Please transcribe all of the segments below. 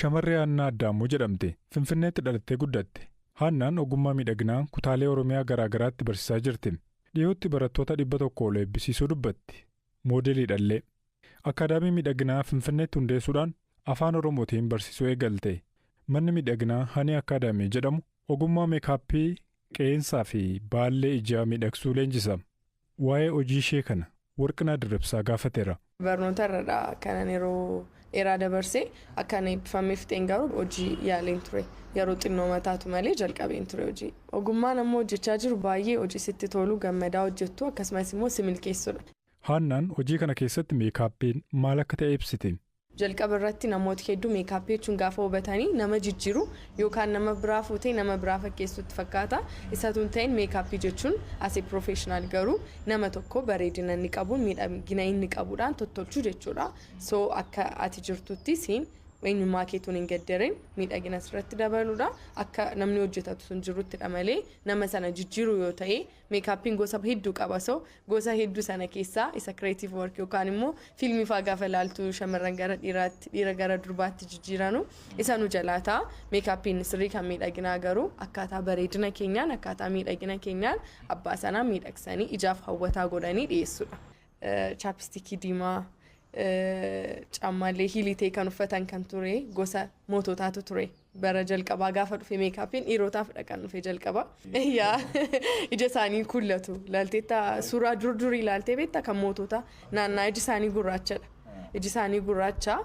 Shamarree Haannaa Addaamuu jedhamte Finfinneetti dhalattee guddatte. Haannaan ogummaa miidhaginaa kutaalee Oromiyaa garaa garaatti barsiisaa jirti. Dhiyootti barattoota 100 ol eebbisiisuu dubbatti. Moodeliidhallee. Akaadaamii miidhaginaa Finfinneetti hundeessuudhaan afaan Oromootiin barsiisuu eegalte. Manni miidhaginaa Hani Akaadaamii jedhamu ogummaa meekaappii qeensaa fi baallee ijaa miidhagsuu leenjisa. Waa'ee hojii ishee kana Warqinaa Dirribsaa gaafateera. Barnoota irraa kanan yeroo dheeraa dabarsee akkan eebbifameef ta'een garuu hojii yaaleen ture. Yeroo xinnoo mataatu malee jalqabeen ture hojii. Ogummaan ammoo hojjechaa jiru baay'ee hojii sitti tolu gammadaa hojjettu akkasumas immoo si milkeessudha. Haannaan hojii kana keessatti meekaappiin maal akka ta'e ibsiti. Jalqaba irratti namoota hedduu meekaappii jechuun gaafa hubatanii nama jijjiiru yookaan nama biraa fuutee nama biraa fakkeessutti fakkaata. Isatu hin ta'in meekaappii jechuun asii piroofeeshinaal garuu nama tokko bareedina inni qabuun miidhagina inni qabuudhaan tottolchuu jechuudha. So akka ati jirtutti siin eenyummaa keetuun hin gaddareen miidhagina asirratti dabaluudha. Akka namni hojjetatu sun jiruttidha malee nama sana jijjiiru yoo ta'e meekaappiin gosa hedduu qaba. So gosa hedduu sana keessaa isa creative work yookaan immoo fiilmii fa'aa gaafa ilaaltu shamarran gara dhiiraatti dhiira gara durbaatti jijjiiranu isa nu jalaataa. Meekaappiin sirrii kan miidhaginaa garuu akkaataa bareedina keenyaan akkaataa miidhagina keenyaan abbaa sanaa miidhagsanii ijaaf hawwataa godhanii dhiyeessuudha. Chaapstikii diimaa. Cammaalee hiilitee kan uffatan kan ture gosa moototaatu ture bara jalqabaa gaafa dhufe meekaappiin dhiirotaaf kan dhufe jalqaba ija isaanii kullatu laalteetta suuraa durii laaltee beektaa kan mootota naannaa iji isaanii gurraachadha. Iji isaanii gurraacha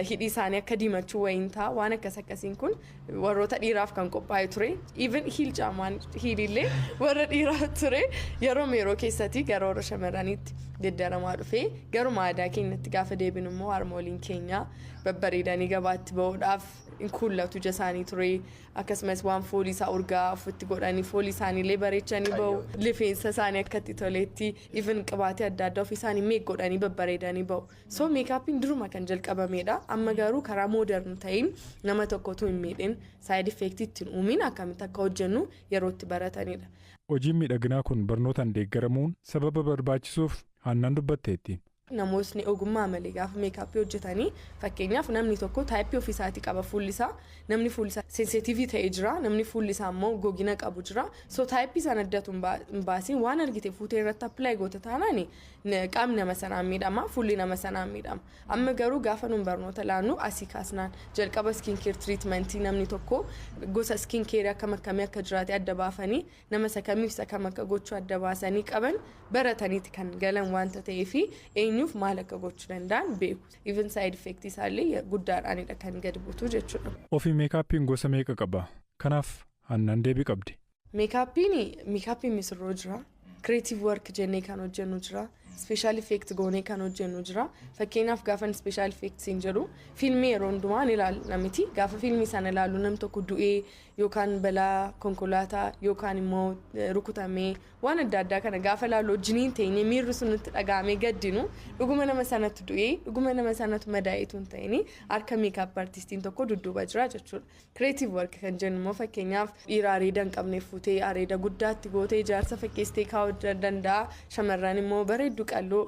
hidhii isaanii akka diimachuu wayiin ta'a waan akkasiin kun warroota dhiiraaf kan qophaa'e ture. Even hiil caamaan hiilillee warra dhiiraa ture yeroo keessatti gara warra shamarraniitti deddaramaa dhufe garuma aadaa keenyatti gaafa deebinu immoo harmooliin keenya babbareedanii gabaatti ba'uudhaaf kullatu ija isaanii ture akkasumas waan foolii isaa urgaa ofitti godhanii foolii isaaniillee bareechanii ba'u rifeensa isaanii akkatti toleetti even qibaatii adda addaa ofii isaanii meek godhanii babbareedanii ba'u. So meekaappiin duruma kan jalqabamedha. Amma garuu karaa moodern ta'in nama tokkotu hin miidhin saayid effeektii ittiin uumiin akkamitti akka hojjennu yeroo itti baratanidha. Hojiin miidhaginaa kun barnootaan deeggaramuun sababa barbaachisuuf Haannaan dubbatteetti. Namootni ogummaa malee gaafa meekaappii hojjetanii fakkeenyaaf namni tokko taayippii ofiisaatii qaba fuullisaa namni fuullisaa sensitiivii ta'ee jira namni fuullisaa immoo gogina qabu jira. So taayippii sana addatu hin baasiin waan argite fuutee irratti appilaayi goota taanaan qaamni nama sanaan miidhama fuulli nama sanaan miidhama. Amma garuu gaafa nuun barnoota laannu asii kaasnaan jalqaba skin care treatmentii namni tokko gosa skin care akkam akkamii akka jiraate adda baafanii nama sakamiif sakam akka gochuu adda baasanii qaban barataniiti kan galan waanta ta'eef eenyuuf maal akka gochuu danda'an beeku. Even side effect isaallee guddaadhaanidha kan gadi buutu jechuudha. Ofii meekaappiin gosa meeqa qaba? Kanaaf Haannaan deebii qabdi. Meekaappiin misirroo jira. Creative work jennee kan hojjennu jira. Special effect goonee kan hojjennu jira. Fakkeenyaaf gaafa special effect siin jedhu fiilmii yeroo hundumaa ni ilaalna miti. Gaafa fiilmii sana ilaalu nam tokko du'ee yookaan balaa konkolaataa yookaan immoo rukutamee waan adda addaa kana gaafa ilaalu wajjiniin ta'ee miirri sun nutti dhagaamee gaddinu dhuguma nama sanatti du'ee dhuguma nama sanatti madaa'eetu hin ta'ini harka meekaap artistiin tokko dudduuba jira jechuudha. Creative work kan jennu immoo fakkeenyaaf dhiira areeda hin qabneef fuutee areeda guddaatti gootee ijaarsa fakkeessitee kaa'uu danda'a. Shamarran immoo bareedduu qalloo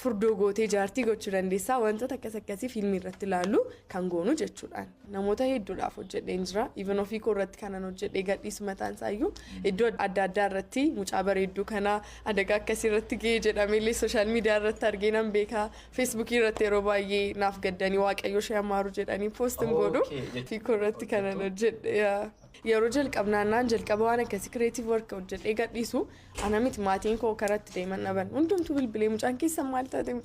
furdoo gootee jaartii gochuu dandeessaa wantoota akkasii fiilmii irratti ilaallu kan goonu jechuudhaan. Namoota hedduudhaaf hojjedheen jira. Even ofii koo irratti kanan hojjedhee gadhiisu mataan isaayyuu iddoo adda addaa irratti mucaa bareedduu kana adagaa akkasii irratti ga'ee jedhameellee sooshaal miidiyaa irratti argee nan beekaa. Feesbuukii irratti yeroo baay'ee naaf gaddanii waaqayyo ishee amaaru jedhanii poostiin godhu. Ofii koo irratti kanan hojjedhe. Yeroo jalqabnaannaan jalqaba waan akkasii creative work hojjedhee gadhiisu ana miti maatiin koo karatti deeman dhaban hundumtuu bilbilee mucaan keessa maal taate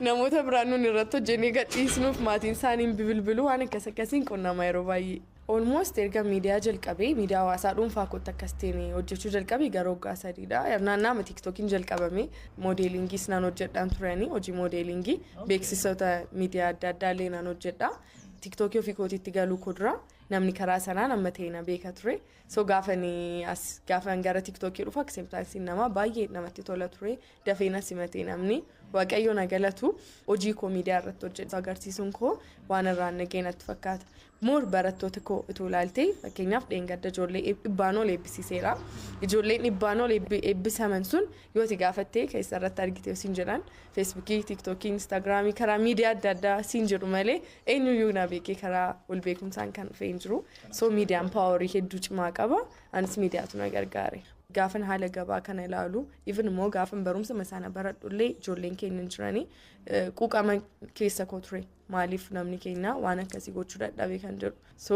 namoota biraan nun irratti hojjennee gadhiisnuuf maatiin isaaniin bilbiluu waan akkasiin qonnama yeroo baay'ee. Almost erga miidiyaa jalqabee miidiyaa hawaasaa dhuunfaa kootti akkasiin hojjechuu jalqabee gara waggaa 3dha. Naannaa TikTokiin jalqabame moodeelingis naan hojjedhaan turanii hojii moodeelingii beeksisoota miidiyaa adda addaa illee naan hojjedha. TikTokii ofii kootiitti galuu kudura namni karaa sanaan amma ta'e na beeka ture. So gaafan gara TikTokii dhufu acceptancein nama baay'ee namatti tola ture. Dafee na simatee namni waaqayyo na galatu hojii koo miidiyaa irratti hojjetu agarsiisuun koo waan irraan nagee natti fakkaata. Moor barattoota koo utuu ilaaltee fakkeenyaaf dheengadda ijoollee dhibbaanoo eebbisiiseera. Ijoolleen dhibbaanoo eebbisaman sun yoo ti gaafattee keessa irratti argite siin jedhan feesbuukii, tiiktookii, instaagiraamii karaa miidiyaa adda addaa siin jedhu malee eenyuyyuu na beekee karaa wal beekumsaan kan dhufee hin jiru. So miidiyaan paawarii hedduu cimaa qaba. Anis miidiyaatu na gargaare. Gaafan haala gabaa kana ilaalu even immoo gaafan barumsa masaana baradhullee ijoolleen keenya hin jiranii quuqama keessa koo ture maaliif namni keenya waan akkasii gochuu dadhabee kan jedhu. So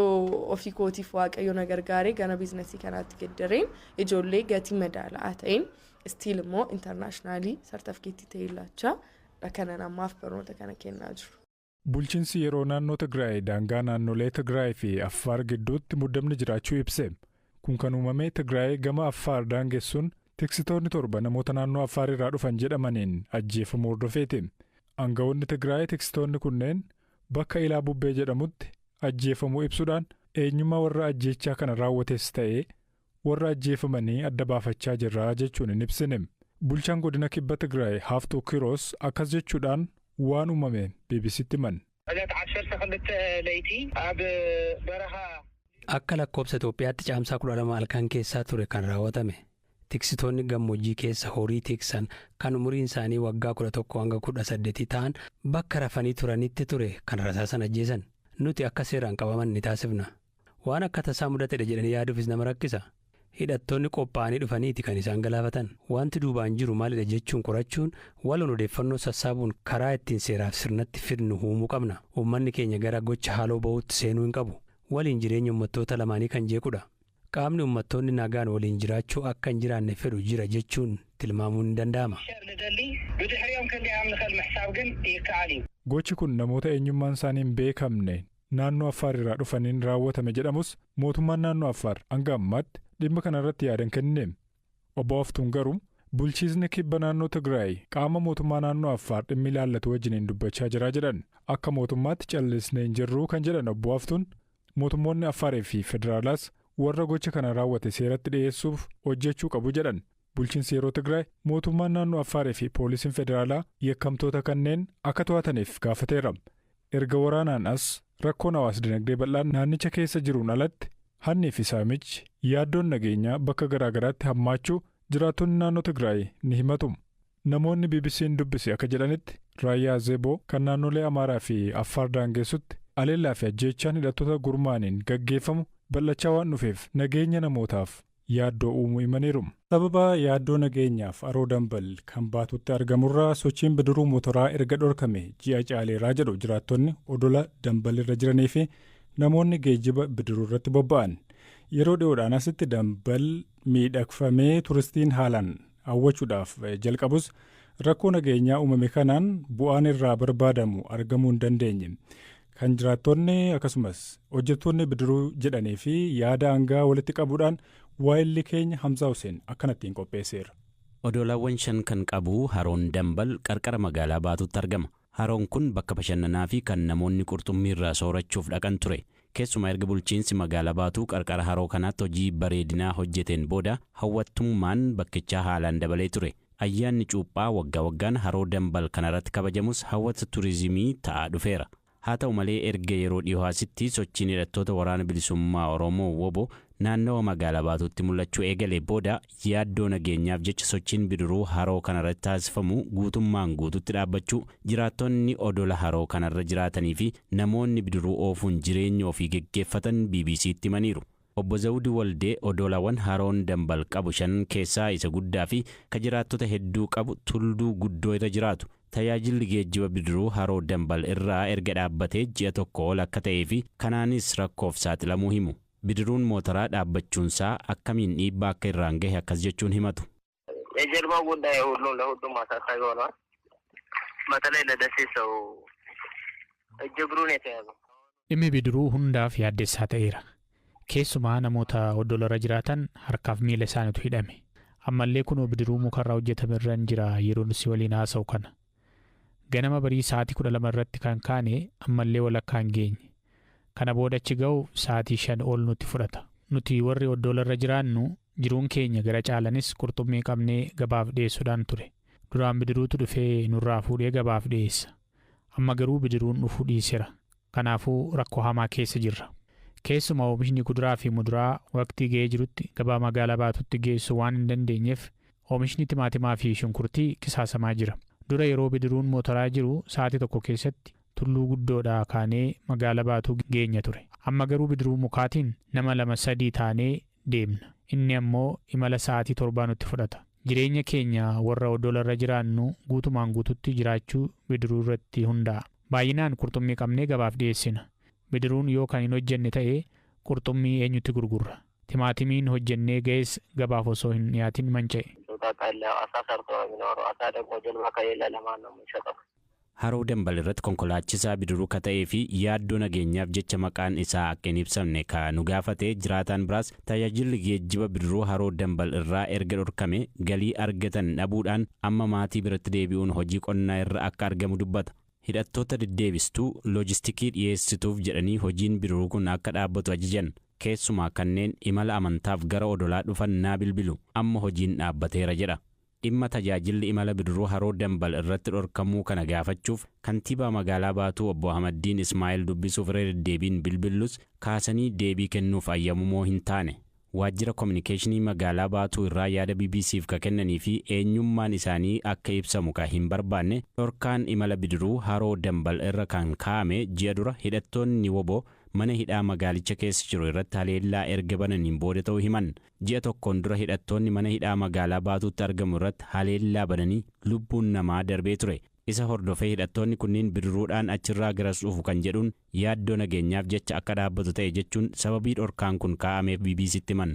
ofii kootiif waaqayyo na gargaaree gara biizinasii kanaatti geddareen ijoollee gatii madaala'aa ta'een stiil immoo intarnaashinaali sartifikeettii ta'ee laachaa kanan ammaaf barnoota kana kennaa jiru. Bulchiinsi yeroo naannoo Tigraay daangaa naannolee Tigraay fi Affaar gidduutti muddamni jiraachuu ibse. Kun kan uumame Tigraay gama Affaar daangessuun tiksitoonni 7 namoota naannoo Affaar irraa dhufan jedhamaniin ajjeefamuu hordofeeti. Aangawoonni Tigraay tiksitoonni kunneen bakka Ilaa Bubbee jedhamutti ajjeefamuu ibsuudhaan eenyummaa warra ajjeechaa kana raawwates ta'ee warra ajjeefamanii adda baafachaa jirra jechuun hin ibsine. Bulchaan godina kibba Tigraay Haaftuu Kiroos akkas jechuudhaan waan uumame BBC'tti himan. Akka lakkoobsa Itoophiyaatti caamsaa 12 halkan keessaa ture kan raawwatame. Tiksitoonni gammoojjii keessa horii tiksan kan umuriin isaanii waggaa 11 hanga 18 ta'an bakka rafanii turanitti ture kan rasaasan ajjeesan. Nuti akka seeraan qabaman ni taasifna. Waan akka tasaa mudatedha jedhanii yaaduufis nama rakkisa. Hidhattoonni qophaa'anii dhufaniiti kan isaan galaafatan. Wanti duubaan jiru maalidha jechuun qorachuun waloon odeeffannoo sassaabuun karaa ittiin seeraaf sirnatti fidnu uumuu qabna. Uummanni keenya gara gocha haaloo ba'uutti seenuu hin qabu. Waliin jireenya uummattoota lamaanii kan jeequdha. Qaamni uummattoonni nagaan waliin jiraachuu akka hin jiraanne fedhu jira jechuun tilmaamuun ni danda'ama. Gochi kun namoota eenyummaan isaanii hin beekamne naannoo Affaar irraa dhufaniin raawwatame jedhamus mootummaan naannoo Affaar hanga ammaatti dhimma kana irratti yaadan kennee. Obbo Haftuun garuu bulchiisni kibba naannoo Tigraay qaama mootummaa naannoo Affaar dhimmi ilaallatu wajjiniin dubbachaa jira jedhan. Akka mootummaatti callisnee hin jirru kan jedhan Obbo Haftuun mootummoonni Affaarii fi Federaalaas warra gocha kana raawwate seeratti dhiyeessuuf hojjechuu qabu jedhan. Bulchiinsi yeroo Tigraay mootummaan naannoo Affaarii fi poolisiin Federaalaa yakkamtoota kanneen akka to'ataniif gaafateera. Erga waraanaan as rakkoon hawaas dinagdee bal'aan naannicha keessa jiruun alatti hannii fi saamichi yaaddoon nageenyaa bakka garaagaraatti hammaachuu jiraattonni naannoo Tigraay ni himatu. Namoonni BBC'n dubbise akka jedhanitti raayyaa Zeeboo kan naannolee Amaaraa fi Affaar daangessutti aleellaa fi ajjeechaan hidhattoota gurmaaniin gaggeeffamu bal'achaa waan dhufeef nageenya namootaaf yaaddoo uumuu himaniiru. Sababa yaaddoo nageenyaaf Haroo Dambal kan baatutti argamurraa sochiin bidiruu motoraa erga dhorkame ji'a caaleeraa jedhu jiraattonni odola Dambal irra jiranii fi namoonni geejjiba bidiruu irratti bobba'an. Yeroo dhiyoodhaan asitti Dambal miidhagfamee turistiin haalaan hawwachuudhaaf jalqabus rakkoo nageenyaa uumame kanaan bu'aan irraa barbaadamu argamuu hin dandeenye. Kan jiraattonni akkasumas hojjettoonni bidiruu jedhanii fi yaada hangaa walitti qabuudhaan waa'illi keenya Hamzaa Hussein akkanattiin qopheesseera. Odolawwan 5 kan qabu Haroon Dambal qarqara magaalaa baatutti argama. Haroon kun bakka bashannanaa fi kan namoonni qurxummii irraa soorachuuf dhaqan ture. Keessumaa erga bulchiinsi magaalaa baatuu qarqara haroo kanaatti hojii bareedinaa hojjeteen booda hawwattummaan bakkichaa haalaan dabalee ture. Ayyaanni cuuphaa waggaa waggaan Haroo Dambal kanarratti kabajamus hawwata turizimii ta'aa dhufeera. Haa ta'u malee erga yeroo dhiyoositti sochiin hidhattoota waraana bilisummaa Oromoo WBO naannawa magaalaa baatuutti mul'achuu eegalee booda yaaddoo nageenyaaf jecha sochiin bidiruu haroo kanarratti taasifamu guutummaan guututti dhaabbachuu jiraattonni odola haroo kanarra jiraatanii fi namoonni bidiruu oofuun jireenya ofii geggeeffatan BBC'tti himaniiru. Obbo Zawudi Waldee odolawwan Haroon Dambal qabu 5 keessaa isa guddaa fi ka jiraattota hedduu qabu tulduu guddoo irra jiraatu. Tajaajilli geejjiba bidiruu Haroo Dambal irraa erga dhaabbatee ji'a tokko ol akka ta'ee fi kanaanis rakkoof saaxilamuu himu. Bidiruun mootoraa dhaabbachuunsaa akkamiin dhiibbaa akka irraan gahe akkas jechuun himatu. የጀልባው ጉዳይ ለሁሉም አሳሳቢ ሆኗል። በተለይ ለደሴ ሰው እጅግሩን የተያዘው dhimmi bidiruu hundaaf yaaddeessaa ta'eera. Keessumaa namoota odolarra jiraatan harkaaf miila isaaniitu hidhame. Ammallee kunoo bidiruu mukarraa hojjetame irra jira yeroon si waliin haasa'u kana. Ganama barii sa'aatii 12 irratti kan kaane ammallee walakkaan geenye. Kana booda achi ga'u sa'aatii 5 ol nutti fudhata. Nuti warri odolarra jiraannu jiruun keenya gara caalanis qurxummii qabnee gabaaf dhiyeessuudhaan ture. Duraan bidiruutu dhufee nurraa fuudhee gabaaf dhiyeessa. Amma garuu bidiruun dhufuu dhiiseera. Kanaafuu rakkoo hamaa keessa jirra. Keessumaa oomishni kuduraa fi muduraa waqtii ga'ee jirutti gabaa magaalaa baatutti geessu waan hin dandeenyeef oomishni timaatimaa fi shunkurtii qisaasamaa jira. Dura yeroo bidiruun motoraa jiru sa'aatii tokko keessatti tulluu guddoodhaa kaanee magaalaa baatuu geenya ture. Amma garuu bidiruu mukaatiin nama 2-3 taanee deemna. Inni ammoo imala sa'aatii 7 nutti fudhata. Jireenya keenya warra oddolarra jiraannu guutumaan guututti jiraachuu bidiruu irratti hundaa'a. Baay'inaan qurxummii qabnee gabaaf dhiyeessina. Bidiruun yoo kan hin hojjenne ta'e qurxummii eenyutti gurgurra. Timaatimiin hojjennee ga'es gabaaf osoo hin dhiyaatin manca'e. Haroo Dambal irratti konkolaachisaa bidiruu ka ta'ee fi yaaddoo nageenyaaf jecha maqaan isaa akka hin ibsamne ka nu gaafate jiraataan biraas tajaajilli geejjiba bidiruu Haroo Dambal irraa erga dhorkame galii argatan dhabuudhaan amma maatii biratti deebi'uun hojii qonnaa irra akka argamu dubbata. Hidhattoota deddeebistuu loojistikii dhiyeessituuf jedhanii hojiin bidiruu kun akka dhaabbatu ajajan. Keessumaa kanneen imala amantaaf gara odolaa dhufan naa bilbilu amma hojiin dhaabbateera jedha. Dhimma tajaajilli imala bidiruu Haroo Dambal irratti dhorkamuu kana gaafachuuf kantiibaa magaalaa Baatuu obbo Ahmaddiin Ismaa'eel dubbisuuf irra deddeebiin bilbillus kaasanii deebii kennuuf ayyamumoo hin taane. Waajjira kominikeeshinii magaalaa Baatuu irraa yaada BBC'f ka kennanii fi eenyummaan isaanii akka ibsamu ka hin barbaanne dhorkaan imala bidiruu Haroo Dambal irra kan kaa'ame ji'a dura hidhattoonni woboo mana hidhaa magaalicha keessa jiru irratti haleellaa erga bananiin booda ta'uu himan. Ji'a tokkoon dura hidhattoonni mana hidhaa magaalaa Baatuutti argamu irratti haleellaa bananii lubbuun namaa darbee ture. Isa hordofee hidhattoonni kunniin bidiruudhaan achirraa garas dhufu kan jedhuun yaaddoo nageenyaaf jecha akka dhaabbatu ta'e jechuun sababii dhorkaan kun kaa'ameef BBC'tti himan.